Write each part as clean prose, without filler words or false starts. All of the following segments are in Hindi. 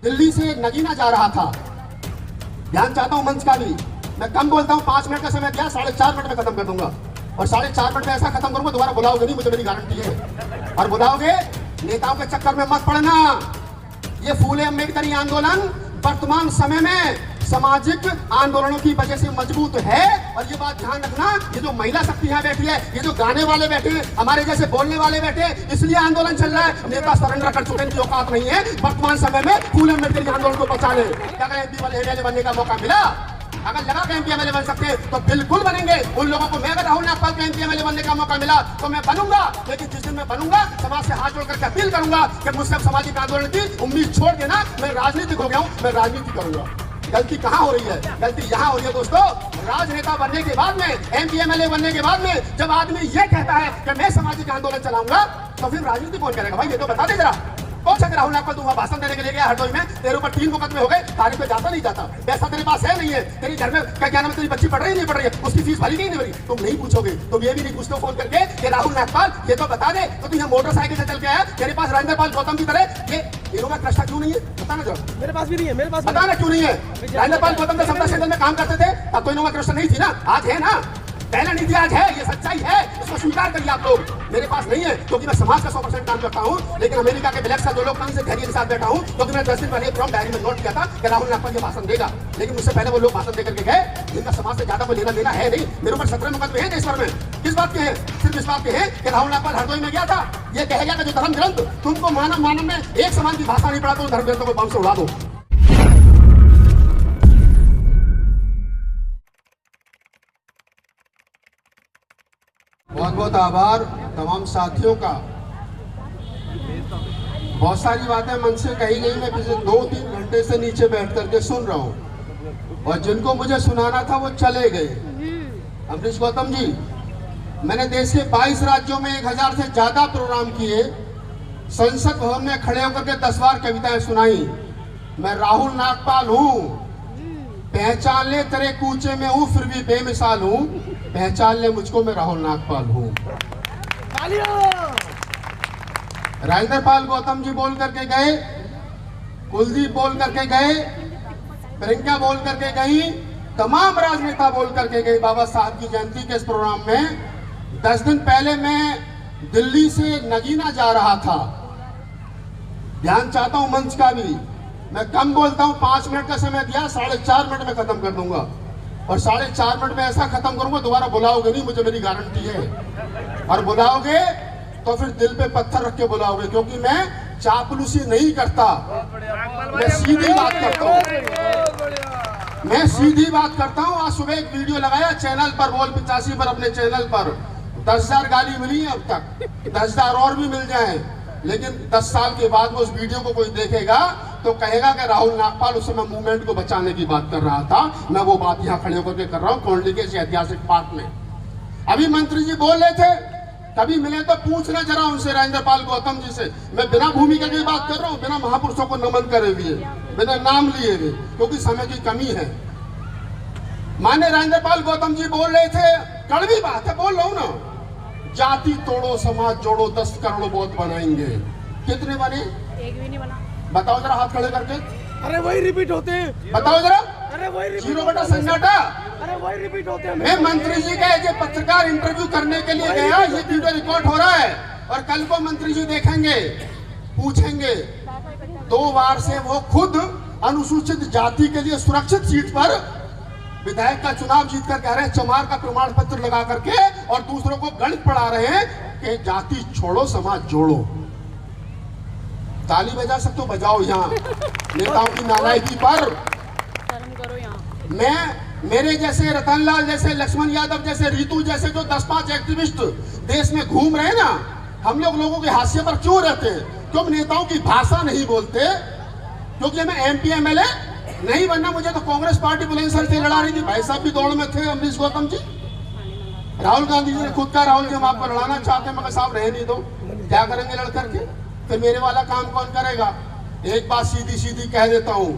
दिल्ली से नगीना जा रहा था। ध्यान चाहता हूं मंच का भी। मैं कम बोलता हूं, 5 मिनट का समय दिया, 4.5 मिनट में खत्म कर दूंगा। और 4.5 मिनट में ऐसा खत्म करूंगा, दोबारा बुलाओगे नहीं, मुझे मेरी गारंटी है। और बुलाओगे, नेताओं के चक्कर में मत पड़ना। ये फूले अम्बेडकरी आंदोलन वर्तमान समय में सामाजिक आंदोलनों की वजह से मजबूत है। और ये बात ध्यान रखना, ये जो महिला शक्ति यहाँ बैठी है, ये जो गाने वाले बैठे हैं, हमारे जैसे बोलने वाले बैठे हैं, इसलिए आंदोलन चल रहा है। नेता सरेंडर कर चुके, इनकी औकात नहीं है वर्तमान समय में फूले अम्बेडकरी आंदोलन को बचा ले। अगर एमपी एमएलए बनने का मौका मिला, अगर लगा कि एमपी एमएलए बन सकते हैं तो बिल्कुल बनेंगे। उन लोगों को, मैं अगर राहुल नागपाल को एमपी एमएलए बनने का मौका मिला तो मैं बनूंगा। लेकिन जिस दिन मैं बनूंगा, समाज से हाथ जोड़कर अपील करूंगा कि मुझसे सामाजिक आंदोलन की उम्मीद छोड़ देना। मैं राजनीतिक हो गया हूं, मैं राजनीति करूंगा। गलती कहां हो रही है? गलती यहां हो रही है दोस्तों। राजनेता बनने के बाद में, एमपी एमएलए बनने के बाद में, जब आदमी ये कहता है कि मैं सामाजिक आंदोलन चलाऊंगा, तो फिर राजनीति कौन करेगा? भाई ये तो बता दे जरा। कौन सा राहुल नागपाल तू वहां भाषण देने के लिए गया हरदोई में, तेरे ऊपर 3 मुकदमे हो गए, तारीख पे जाता नहीं जाता, पैसा तेरे पास है नहीं है, तेरी घर में क्या नाम है, तेरी बच्ची पढ़ रही नहीं पढ़ रही है, उसकी फीस भरी नहीं भरी, तुम नहीं पूछोगे। तुम ये भी नहीं पूछते फोन करके कि राहुल नागपाल ये तो बता दे, तो तू यहाँ मोटरसाइकिल से चल के आया, तेरे पास राजेंद्र पाल गौतम की तरह ये हीरो का कृष्णा क्यों नहीं है? बताना जरा। मेरे पास भी नहीं है, मेरे पास बताना क्यों नहीं है? राजेंद्र पाल गौतम तो समता सेंटर में काम करते थे, तब तो इनोवा कृष्णा नहीं थी ना, आज है ना। पहला नहीं थी, आज है। ये सच्चाई है, इसको स्वीकार करिए आप लोग। मेरे पास नहीं है क्योंकि मैं समाज का 100% काम करता हूं। लेकिन अमेरिका के ब्लैक जो लोग से धैर्य के साथ बैठा हूं, क्योंकि मैं 10 दिन पहले फ्रॉम डायरी में नोट किया था कि राहुल नागपाल ये भाषण देगा। लेकिन मुझसे पहले वो लोग भाषण देकर के गए जिनका समाज से ज्यादा कोई लेना देना है नहीं। मेरे ऊपर 17 मुकदमे हैं देश भर में। किस बात के हैं? सिर्फ इस बात के हैं कि राहुल नागपाल हरदोई में गया था, ये कहेगा कि जो धर्म ग्रंथ तुमको मानव में एक समान की भाषा नहीं पड़ा, तो धर्म ग्रंथों को बम से उड़ा दो। बहुत बहुत आभार तमाम साथियों का। बहुत सारी बातें मन से कही गई, मैं पिछले 2-3 घंटे से नीचे बैठ करके सुन रहा हूँ, और जिनको मुझे सुनाना था वो चले गए। अमरीश गौतम जी, मैंने देश के 22 राज्यों में 1000 से ज्यादा प्रोग्राम किए, संसद भवन में खड़े होकर के 10 बार कविताएं सुनाई। मैं राहुल नागपाल हूँ, पहचान ले तेरे कूचे में हूँ, फिर भी बेमिसाल हूँ, पहचान ले मुझको, मैं राहुल नागपाल हूँ। राजेंद्र पाल गौतम जी बोल करके गए, कुलदीप बोल करके गए, प्रियंका बोल करके गई, तमाम राजनेता बोल करके गए बाबा साहब की जयंती के इस प्रोग्राम में। 10 दिन पहले मैं दिल्ली से नगीना जा रहा था। ध्यान चाहता हूं मंच का भी। मैं कम बोलता हूं, 5 मिनट का समय दिया, 4.5 मिनट में खत्म कर दूंगा। और 4.5 मिनट में ऐसा खत्म करूंगा, दोबारा बुलाओगे नहीं, मुझे मेरी गारंटी है। और बुलाओगे तो फिर दिल पे पत्थर रख के बुलाओगे, क्योंकि मैं चापलूसी नहीं करता, मैं सीधी बात करता हूँ। मैं सीधी बात करता हूँ। आज सुबह एक वीडियो लगाया चैनल पर, बोल 85 पर, अपने चैनल पर 10,000 गाली मिली है अब तक, 10,000 और भी मिल जाए। लेकिन 10 साल के बाद वो उस वीडियो को कोई देखेगा तो कहेगा कि राहुल नागपाल उस समय मूवमेंट को बचाने की बात कर रहा था। मैं वो बात यहाँ खड़े होकर के कर रहा हूँ कोंडली के ऐतिहासिक पार्क में। अभी मंत्री जी बोल रहे थे, कभी मिले तो पूछना जरा उनसे, राजेंद्र पाल गौतम जी से। मैं बिना भूमिका की बात कर रहा हूँ, बिना महापुरुषों को नमन करे हुए, बिना नाम लिए हुए, क्योंकि समय की कमी है। माने राजेंद्र पाल गौतम जी बोल रहे थे, कड़वी बात है, बोल रहा हूँ ना, जाति तोड़ो समाज जोड़ो, 10 करोड़ वोट बनाएंगे। कितने बने? एक भी नहीं बना। बताओ जरा हाथ खड़े करके। अरे वही रिपीट होते हैं। बताओ जरा। अरे वही 0 बटा सन्नाटा। अरे वही रिपीट होते हैं। मैं मंत्री जी का जो पत्रकार इंटरव्यू करने के लिए गया, ये वीडियो रिकॉर्ड हो रहा है, और कल को मंत्री जी देखेंगे, पूछेंगे। 2 बार से वो खुद अनुसूचित जाति के लिए सुरक्षित सीट पर विधायक का चुनाव जीत कर कह रहे हैं, चमार का प्रमाण पत्र लगा करके, और दूसरों को गणित पढ़ा रहे हैं कि जाति छोड़ो समाज जोड़ो। ताली बजा सकते हो, बजाओ यहाँ नेताओं की नालायकी पर। मेरे जैसे रतनलाल जैसे, लक्ष्मण यादव जैसे, रीतू जैसे जो 10-5 एक्टिविस्ट देश में घूम रहे हैं ना, हम लोगों के हाशिए पर क्यों रहते हैं? क्यों नेताओं की भाषा नहीं बोलते? क्योंकि मैं एमपी एमएलए नहीं बनना। मुझे तो कांग्रेस पार्टी बुलंदशहर से लड़ा रही थी, भाई साहब भी दौड़ में थे, अमरीश गौतम जी। राहुल गांधी जी ने खुद का, राहुल जी हम आपको लड़ाना चाहते हैं, मगर साहब रहे नहीं दो, क्या करेंगे लड़ करके? फिर मेरे वाला काम कौन करेगा? एक बात सीधी सीधी कह देता हूँ,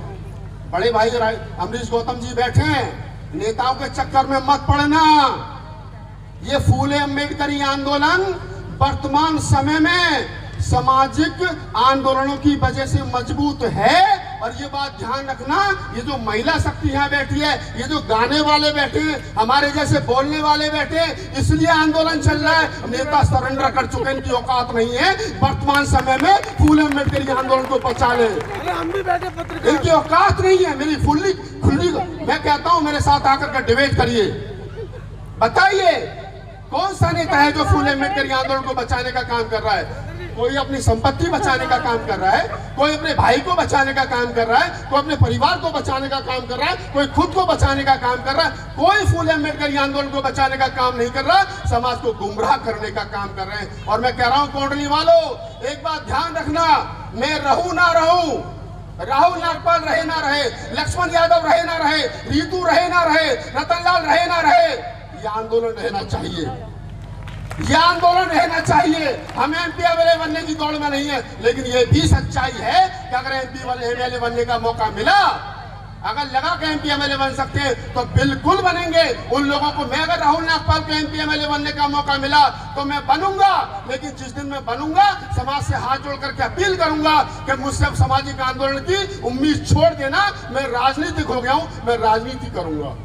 बड़े भाई अमरीश गौतम जी बैठे हैं, नेताओं के चक्कर में मत पड़ना। ये फूले अम्बेडकरी आंदोलन वर्तमान समय में सामाजिक आंदोलनों की वजह से मजबूत है। और ये बात ध्यान रखना, ये जो महिला शक्ति यहाँ बैठी है, ये जो गाने वाले बैठे हैं, हमारे जैसे बोलने वाले बैठे हैं, इसलिए आंदोलन चल रहा है। नेता सरेंडर कर चुके, इनकी औकात नहीं है वर्तमान समय में फूले अम्बेडकर के आंदोलन को बचा ले। हम भी बैठे पत्रकार, इनकी औकात नहीं है। मेरी खुली मैं कहता हूँ, मेरे साथ आकर के डिबेट करिए, बताइए कौन सा नेता है जो फूले अम्बेडकर के आंदोलन को बचाने का काम कर रहा है। कोई अपनी संपत्ति बचाने का काम कर रहा है, कोई अपने भाई को बचाने का काम कर रहा है, कोई अपने परिवार को बचाने का काम कर रहा है, कोई खुद को बचाने का काम कर रहा है। कोई फूले अम्बेडकर आंदोलन को बचाने का काम नहीं कर रहा, समाज को गुमराह करने का काम कर रहे हैं। और मैं कह रहा हूं कोंडली वालों, एक बात ध्यान रखना, मैं रहूं ना रहूं, राहुल नागपाल रहे ना रहे, लक्ष्मण यादव रहे ना रहे, रीतू रहे ना रहे, रतनलाल रहे ना रहे, ये आंदोलन रहना चाहिए, ये आंदोलन रहना चाहिए। हम एमपी एमएलए बनने की दौड़ में नहीं है, लेकिन ये भी सच्चाई है कि अगर एमपी वाले एमएलए बनने का मौका मिला, अगर लगा कि एमपी एमएलए बन सकते हैं तो बिल्कुल बनेंगे। उन लोगों को, मैं अगर राहुल नागपाल को एमपी एमएलए बनने का मौका मिला तो मैं बनूंगा, लेकिन जिस दिन मैं बनूंगा समाज से हाथ जोड़ करके अपील करूंगा कि मुझसे अब सामाजिक आंदोलन की उम्मीद छोड़ देना। मैं राजनीतिक हो गया हूं, मैं राजनीति करूंगा।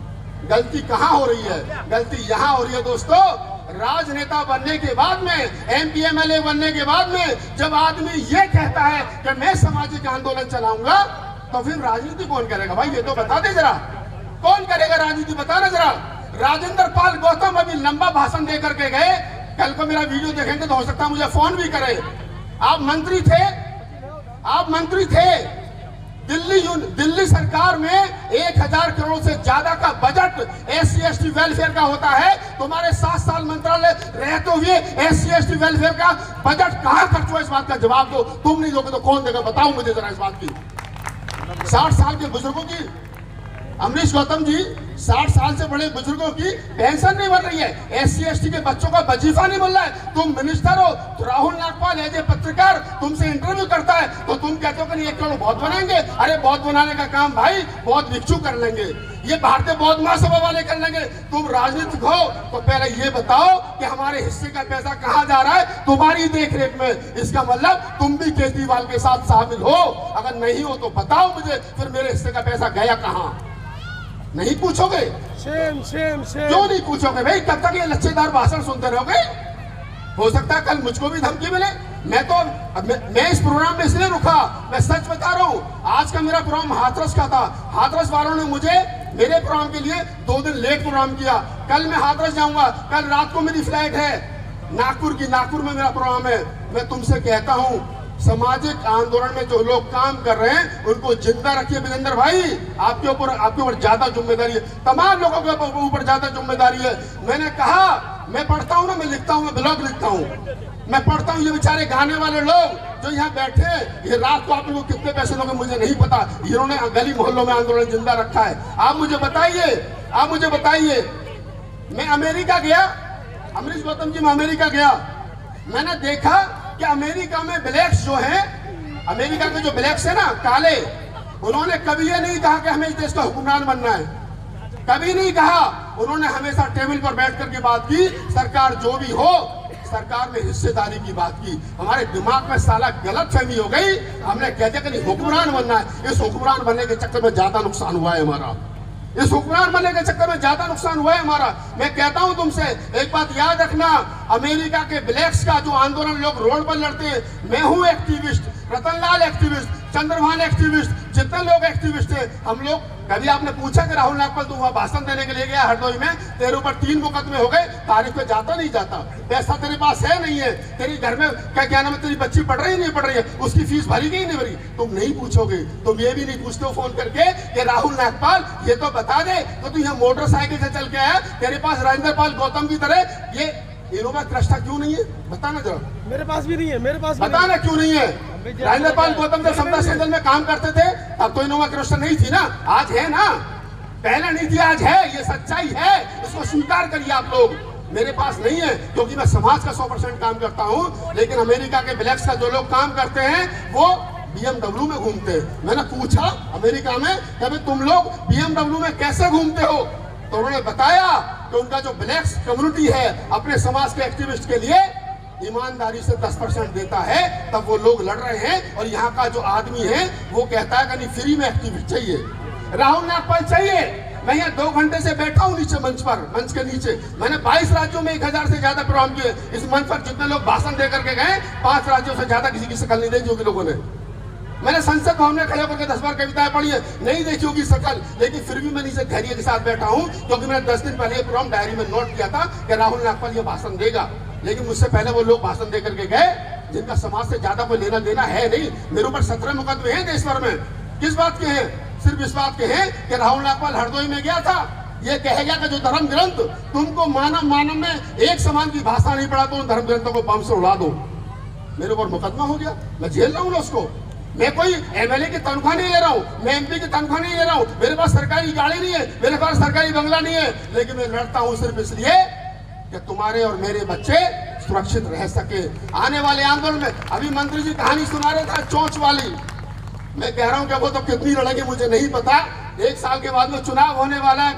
गलती कहां हो रही है? गलती यहां हो रही है दोस्तों, राजनेता बनने के बाद में, एमपी एमएलए बनने के बाद में जब आदमी ये कहता है कि मैं सामाजिक आंदोलन चलाऊंगा, तो फिर राजनीति कौन करेगा? भाई ये तो बता दे जरा, कौन करेगा राजनीति? बताना जरा। राजेंद्र पाल गौतम अभी लंबा भाषण दे करके गए, कल को मेरा वीडियो देखेंगे तो हो सकता है मुझे फोन भी करे। आप मंत्री थे, आप मंत्री थे, दिल्ली सरकार में 1000 करोड़ से ज्यादा का बजट एससी एसटी वेलफेयर का होता है। तुम्हारे 7 साल मंत्रालय रहते हुए एससी एसटी वेलफेयर का बजट कहां खर्च हुआ? इस बात का जवाब दो। तुम नहीं दोगे तो कौन देगा? बताओ मुझे जरा इस बात की। 60 साल के बुजुर्गों की, अमरीश गौतम जी, 60 साल से बड़े बुजुर्गों की पेंशन नहीं बन रही है, एससी एसटी के बच्चों का वजीफा नहीं मिल रहा है। तुम मिनिस्टर हो, तो राहुल नागपाल एज ए पत्रकार तुमसे इंटरव्यू करता है तो तुम कहते हो कि नहीं 1 करोड़ बहुत बनाएंगे। अरे बहुत बनाने का काम भाई बहुत भिक्षु कर लेंगे, ये भारतीय बौद्ध महासभा वाले कर लेंगे। तुम राजनीतिक हो तो पहले ये बताओ कि हमारे हिस्से का पैसा कहां जा रहा है तुम्हारी देखरेख में। इसका मतलब तुम भी केजरीवाल के साथ शामिल हो। अगर नहीं हो तो बताओ मुझे, फिर मेरे हिस्से का पैसा गया कहां? नहीं पूछोगे? Shem Shem Shem. क्यों नहीं पूछोगे भाई? कब तक ये लच्छेदार भाषण सुनते रहोगे? हो सकता है कल मुझको भी धमकी मिले। मैं इस प्रोग्राम में इसलिए रुका, मैं सच बता रहा हूँ। आज का मेरा प्रोग्राम हाथरस का था, हाथरस वालों ने मुझे मेरे प्रोग्राम के लिए 2 दिन लेट प्रोग्राम किया। कल मैं हाथरस जाऊंगा, कल रात को मेरी फ्लाइट है नागपुर की, नागपुर में मेरा प्रोग्राम है। मैं तुमसे कहता हूँ, सामाजिक आंदोलन में जो लोग काम कर रहे हैं उनको जिंदा रखिए। विजेंद्र भाई, आपके ऊपर ज्यादा जिम्मेदारी है, तमाम लोगों के ऊपर ज्यादा जिम्मेदारी है। मैंने कहा, मैं पढ़ता हूँ ना, मैं लिखता हूँ, मैं ब्लॉग लिखता हूँ, मैं पढ़ता हूँ। ये बेचारे गाने वाले लोग जो यहाँ बैठे, ये रात को आप लोगों को कितने पैसे लोगे मुझे नहीं पता, इन्होंने गली मोहल्लों में आंदोलन जिंदा रखा है। आप मुझे बताइए, आप मुझे बताइए। मैं अमेरिका गया, अमरीश गौतम जी, मैं अमेरिका गया, मैंने देखा कि अमेरिका में ब्लैक्स जो हैं, अमेरिका के जो ब्लैक्स है ना, काले, उन्होंने कभी ये नहीं कहा कि हमें इस देश का हुक्मरान बनना है, कभी नहीं कहा। उन्होंने हमेशा टेबल पर बैठ करके बात की, सरकार जो भी हो, सरकार में हिस्सेदारी की बात की। हमारे दिमाग में साला गलत फहमी हो गई, हमने कह दिया कि नहीं हुक्मरान बनना है। इस हुक्मरान बनने के चक्कर में ज्यादा नुकसान हुआ है हमारा, इस हुक्मरान बनने के चक्कर में ज्यादा नुकसान हुआ है हमारा। मैं कहता हूं तुमसे एक बात याद रखना, अमेरिका के ब्लैक्स का जो आंदोलन लोग रोड पर लड़ते हैं, मैं हूं activist, Ratanlal activist, Chandrabhan activist, जितने लोग एक्टिविस्ट थे हम लोग। कभी आपने पूछा कि राहुल नागपाल तू वहां भाषण देने के लिए गया हरदोई में, तेरे ऊपर 3 मुकदमे हो गए, तारीख पे जाता नहीं जाता, पैसा तेरे पास है नहीं है, तेरी घर में क्या नाम है, तेरी बच्ची पढ़ रही नहीं पढ़ रही है, उसकी फीस भरी गई नहीं भरी, तुम नहीं पूछोगे। तुम ये भी नहीं पूछते हो फोन करके कि राहुल नागपाल ये तो बता दे, तो तू यहाँ मोटरसाइकिल से चल के आया, तेरे पास राजेंद्र पाल गौतम की तरह ये इनोवा क्रिस्टा क्यों नहीं है? बताना जरा। मेरे पास भी नहीं है, मेरे पास बताना क्यों नहीं है? राजेंद्र पाल गौतम जब समता सेंटर में काम करते थे तब तो इनोवा क्रिस्टा नहीं थी ना, आज है ना, पहले नहीं थी आज है, ये सच्चाई है, इसको स्वीकार करिए आप लोग। मेरे पास नहीं है क्योंकि मैं समाज का 100% काम करता हूं, लेकिन अमेरिका के ब्लैक्स का जो लोग काम करते हैं वो BMW में घूमते हैं। मैंने पूछा अमेरिका में कि तुम लोग BMW में कैसे घूमते हो, तो उन्होंने बताया कि उनका जो ब्लैक्स कम्युनिटी है अपने समाज के एक्टिविस्ट के लिए ईमानदारी से 10% देता है, तब वो लोग लड़ रहे हैं। और यहाँ का जो आदमी है वो कहता है कि नहीं फ्री में एक्टिविटी चाहिए, राहुल नागपाल चाहिए। मैं यहाँ 2 घंटे से बैठा हूँ नीचे मंच पर, मंच के नीचे। मैंने 22 राज्यों में 1000 से ज्यादा प्रोग्राम किए। इस मंच पर जितने लोग भाषण दे करके गए, 5 राज्यों से ज्यादा किसी की शक्ल नहीं देखी होगी लोगों ने। मैंने संसद भवन में खड़े होकर 10 बार कविताएं पढ़ी है, नहीं देखी होगी शक्ल, लेकिन फिर भी मैं नीचे धैर्य के साथ बैठा हूँ, क्योंकि मैंने 10 दिन पहले प्रोग्राम डायरी में नोट किया था कि राहुल नागपाल ये भाषण देगा। लेकिन मुझसे पहले वो लोग भाषण दे करके गए जिनका समाज से ज्यादा कोई लेना देना है नहीं। मेरे ऊपर 17 मुकदमे हैं देश भर में। किस बात के हैं? सिर्फ इस बात के हैं कि राहुल नागपाल हरदोई में गया था, ये कहेगा कि जो धर्म ग्रंथ तुमको मानव में एक समान की भाषा नहीं पढ़ा तो उन धर्म ग्रंथों को बम से उड़ा दो। मेरे ऊपर मुकदमा हो गया, मैं झेल रहा हूँ ना उसको। मैं कोई एमएलए की तनख्वाह नहीं ले रहा हूँ, मैं एमपी की तनख्वाह नहीं ले रहा हूँ, मेरे पास सरकारी गाड़ी नहीं है, मेरे पास सरकारी बंगला नहीं है, लेकिन मैं लड़ता हूँ सिर्फ इसलिए कि तुम्हारे और मेरे बच्चे सुरक्षित रह सके। आने वाले आंदोलन में अभी मंत्री जी कहानी सुना रहे थे चोंच वाली, मैं कह रहा हूं कि वो तो कितनी लड़ेंगे मुझे नहीं पता। 1 साल के बाद में चुनाव होने वाला है।